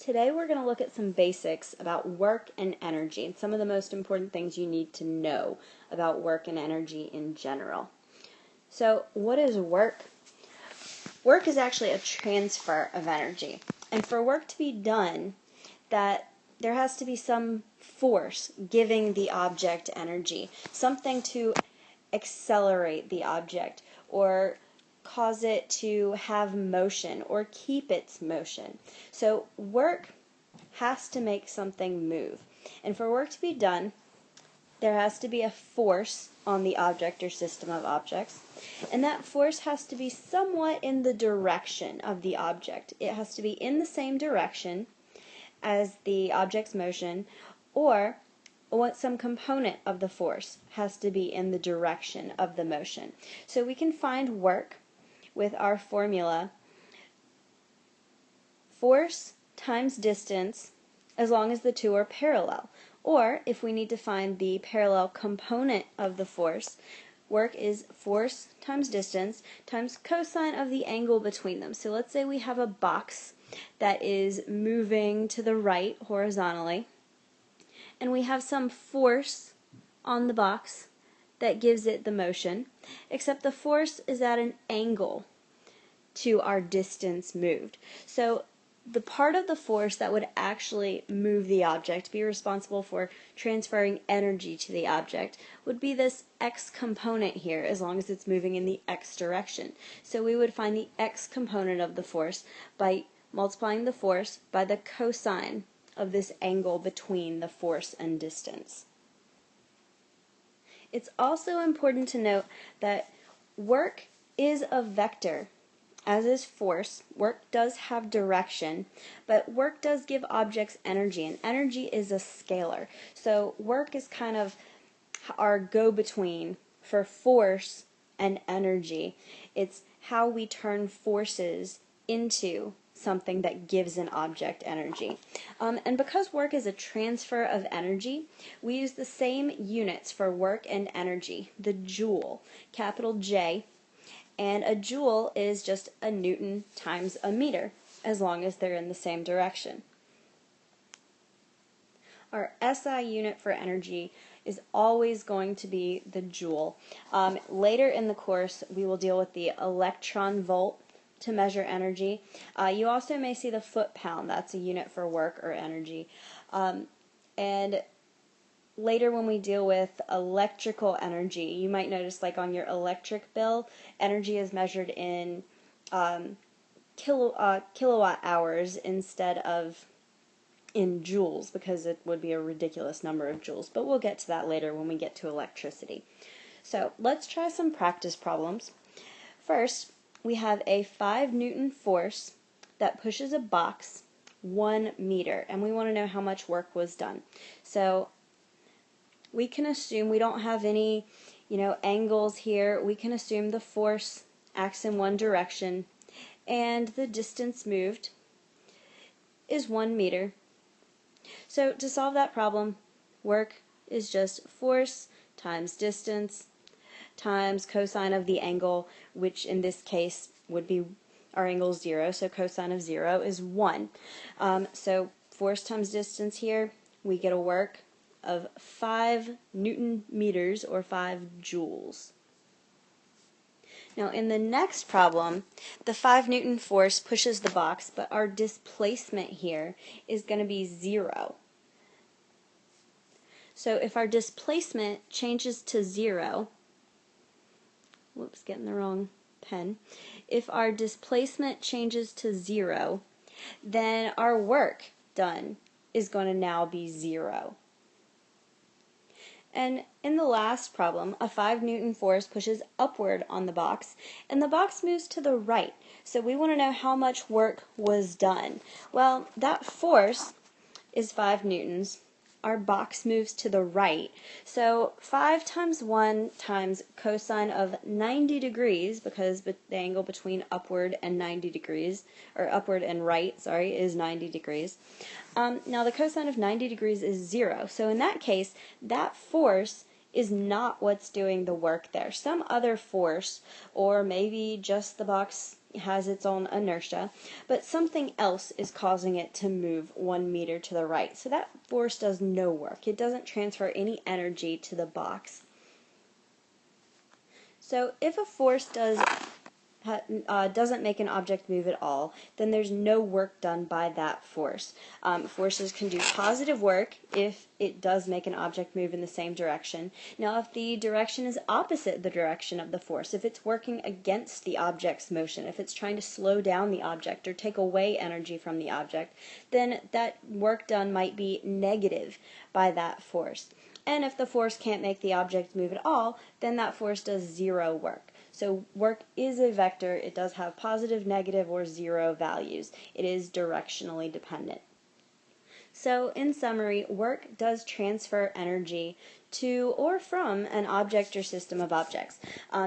Today we're going to look at some basics about work and energy and some of the most important things you need to know about work and energy in general. So, what is work? Work is actually a transfer of energy. And for work to be done, there has to be some force giving the object energy, something to accelerate the object or cause it to have motion or keep its motion. So work has to make something move. And for work to be done, there has to be a force on the object or system of objects. And that force has to be somewhat in the direction of the object. It has to be in the same direction as the object's motion, or some component of the force has to be in the direction of the motion. So we can find work with our formula: force times distance, as long as the two are parallel. Or if we need to find the parallel component of the force, work is force times distance times cosine of the angle between them. So let's say we have a box that is moving to the right horizontally, and we have some force on the box that gives it the motion, except the force is at an angle to our distance moved. So the part of the force that would actually move the object, be responsible for transferring energy to the object, would be this x component here, as long as it's moving in the x direction. So we would find the x component of the force by multiplying the force by the cosine of this angle between the force and distance. It's also important to note that work is a vector, as is force. Work does have direction, but work does give objects energy, and energy is a scalar. So work is kind of our go-between for force and energy. It's how we turn forces into something that gives an object energy. And because work is a transfer of energy, we use the same units for work and energy, the joule, capital J, and a joule is just a Newton times a meter, as long as they're in the same direction. Our SI unit for energy is always going to be the joule. Later in the course, we will deal with the electron volt to measure energy. You also may see the foot-pound. That's a unit for work or energy. And later when we deal with electrical energy, you might notice, like on your electric bill, energy is measured in kilowatt hours instead of in joules, because it would be a ridiculous number of joules. But we'll get to that later when we get to electricity. So let's try some practice problems. First, we have a 5 Newton force that pushes a box 1 meter, and we want to know how much work was done. So we can assume we don't have any, angles here. We can assume the force acts in one direction, and the distance moved is 1 meter. So to solve that problem, work is just force times distance times cosine of the angle, which in this case would be our angle 0, so cosine of 0 is 1. So force times distance here, we get a work of 5 Newton meters, or 5 joules. Now in the next problem, the 5 Newton force pushes the box, but our displacement here is going to be 0. So if our displacement changes to 0, whoops, getting the wrong pen. If our displacement changes to 0, then our work done is going to now be 0. And in the last problem, a 5 Newton force pushes upward on the box, and the box moves to the right. So we want to know how much work was done. Well, that force is 5 newtons. Our box moves to the right. So 5 times 1 times cosine of 90 degrees, because the angle between upward and 90 degrees, or upward and right, sorry, is 90 degrees. Now the cosine of 90 degrees is 0. So in that case, that force is not what's doing the work there. Some other force, or maybe just the box has its own inertia, but something else is causing it to move 1 meter to the right. So that force does no work. It doesn't transfer any energy to the box. So if a force doesn't make an object move at all, then there's no work done by that force. Forces can do positive work if it does make an object move in the same direction. Now, if the direction is opposite the direction of the force, if it's working against the object's motion, if it's trying to slow down the object or take away energy from the object, then that work done might be negative by that force. And if the force can't make the object move at all, then that force does zero work. So work is a vector. It does have positive, negative, or zero values. It is directionally dependent. So in summary, work does transfer energy to or from an object or system of objects.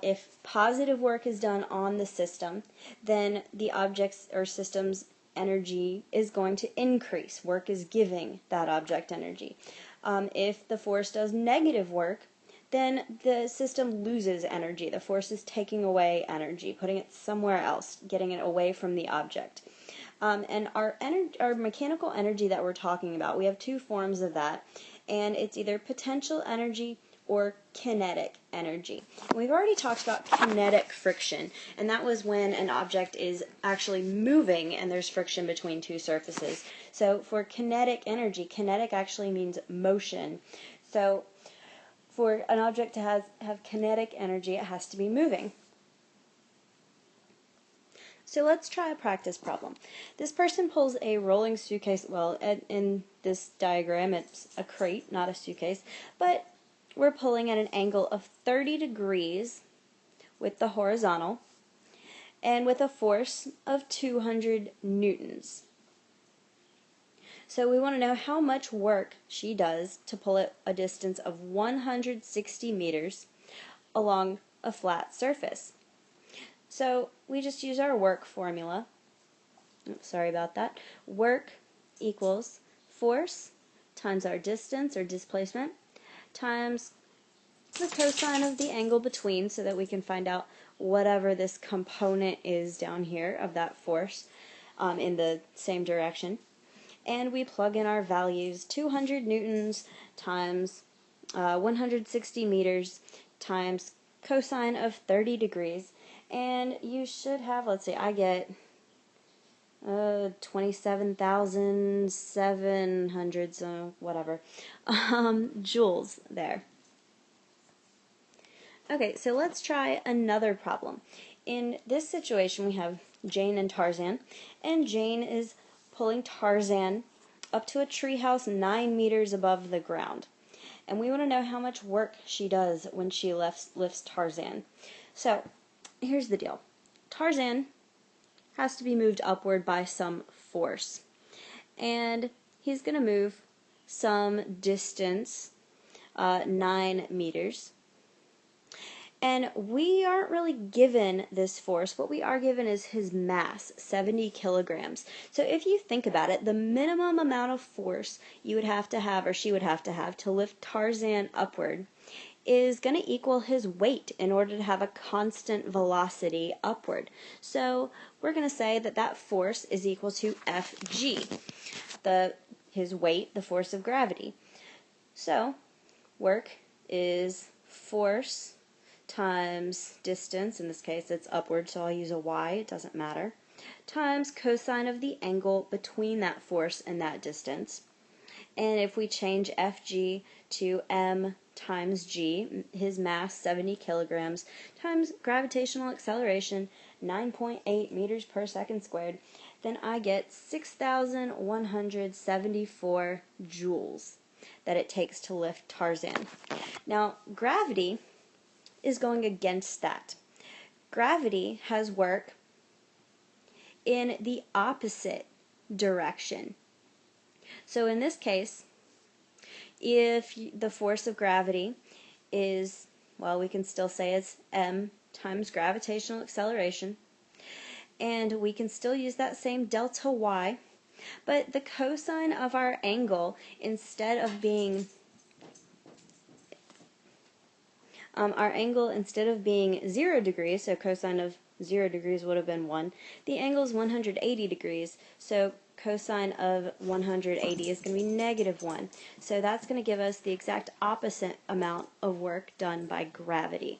If positive work is done on the system, then the object's or system's energy is going to increase. Work is giving that object energy. If the force does negative work, then the system loses energy. The force is taking away energy, putting it somewhere else, getting it away from the object. And our mechanical energy that we're talking about, we have two forms of that, and it's either potential energy or kinetic energy. And we've already talked about kinetic friction, and that was when an object is actually moving and there's friction between two surfaces. So for kinetic energy, kinetic actually means motion. So for an object to have kinetic energy, it has to be moving. So let's try a practice problem. This person pulls a rolling suitcase. Well, in this diagram, it's a crate, not a suitcase, but we're pulling at an angle of 30 degrees with the horizontal and with a force of 200 newtons. So we want to know how much work she does to pull it a distance of 160 meters along a flat surface. So we just use our work formula. Oops, sorry about that. Work equals force times our distance or displacement times the cosine of the angle between, so that we can find out whatever this component is down here of that force in the same direction. And we plug in our values: 200 newtons times 160 meters times cosine of 30 degrees. And you should have, let's see, I get 27,700, so whatever, joules there. Okay, so let's try another problem. In this situation, we have Jane and Tarzan, and Jane is pulling Tarzan up to a treehouse 9 meters above the ground. And we want to know how much work she does when she lifts Tarzan. So, here's the deal. Tarzan has to be moved upward by some force. And he's going to move some distance, 9 meters. And we aren't really given this force. What we are given is his mass, 70 kilograms. So if you think about it, the minimum amount of force you would have to have, or she would have to lift Tarzan upward is going to equal his weight in order to have a constant velocity upward. So we're going to say that that force is equal to Fg, his weight, the force of gravity. So work is force times distance, in this case it's upward, so I'll use a y, it doesn't matter, times cosine of the angle between that force and that distance. And if we change Fg to m times g, his mass 70 kilograms, times gravitational acceleration 9.8 meters per second squared, then I get 6,174 joules that it takes to lift Tarzan. Now, gravity is going against that. Gravity has work in the opposite direction. So in this case, if the force of gravity is, well, we can still say it's m times gravitational acceleration, and we can still use that same delta y, but the cosine of our angle, instead of being 0 degrees, so cosine of 0 degrees would have been 1. The angle is 180 degrees, so cosine of 180 is going to be negative 1. So that's going to give us the exact opposite amount of work done by gravity.